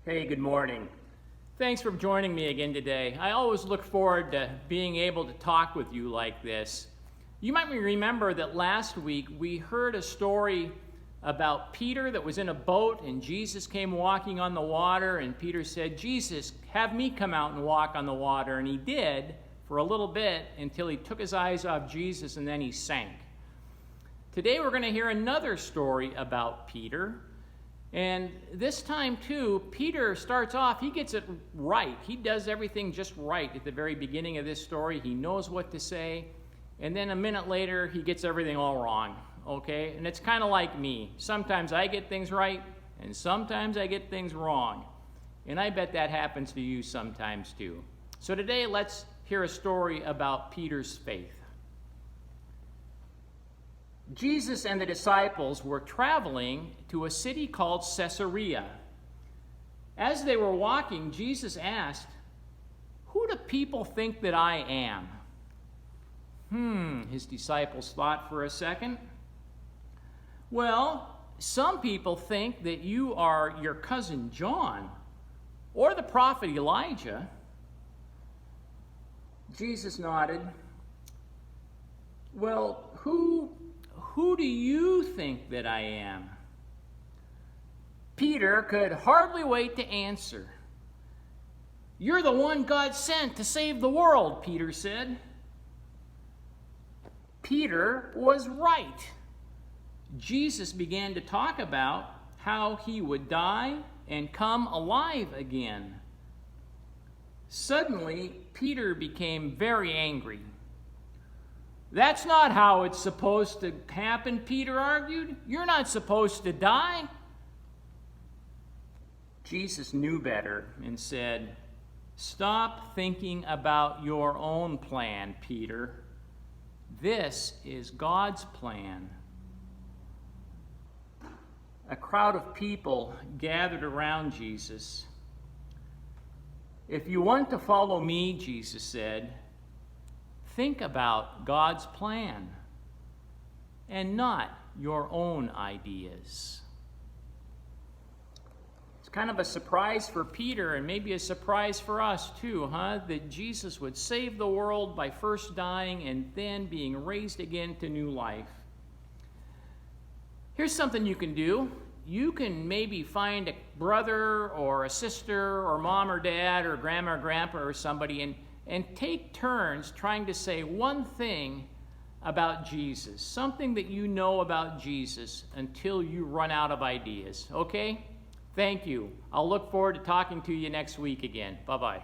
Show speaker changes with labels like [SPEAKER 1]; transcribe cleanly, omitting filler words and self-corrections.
[SPEAKER 1] Hey, good morning.
[SPEAKER 2] Thanks for joining me again today. I always look forward to being able to talk with you like this. You might remember that last week we heard a story about Peter that was in a boat and Jesus came walking on the water, and Peter said, "Jesus, have me come out and walk on the water." And he did for a little bit until he took his eyes off Jesus and then he sank. Today we're going to hear another story about Peter. And this time, too, Peter starts off, he gets it right. He does everything just right at the very beginning of this story. He knows what to say. And then a minute later, he gets everything all wrong, okay? And it's kind of like me. Sometimes I get things right, and sometimes I get things wrong. And I bet that happens to you sometimes, too. So today, let's hear a story about Peter's faith. Jesus and the disciples were traveling to a city called Caesarea. As they were walking, Jesus asked, "Who do people think that I am?" His disciples thought for a second. "Well, some people think that you are your cousin John or the prophet Elijah." Jesus nodded. "Well, who do you think that I am?" Peter could hardly wait to answer. "You're the one God sent to save the world," Peter said. Peter was right. Jesus began to talk about how he would die and come alive again. Suddenly, Peter became very angry. "That's not how it's supposed to happen," Peter argued. "You're not supposed to die." Jesus knew better and said, "Stop thinking about your own plan, Peter. This is God's plan." A crowd of people gathered around Jesus. "If you want to follow me," Jesus said, "think about God's plan and not your own ideas." It's kind of a surprise for Peter and maybe a surprise for us too, that Jesus would save the world by first dying and then being raised again to new life. Here's something you can do. You can maybe find a brother or a sister or mom or dad or grandma or grandpa or somebody and take turns trying to say one thing about Jesus, something that you know about Jesus until you run out of ideas, okay? Thank you. I'll look forward to talking to you next week again. Bye-bye.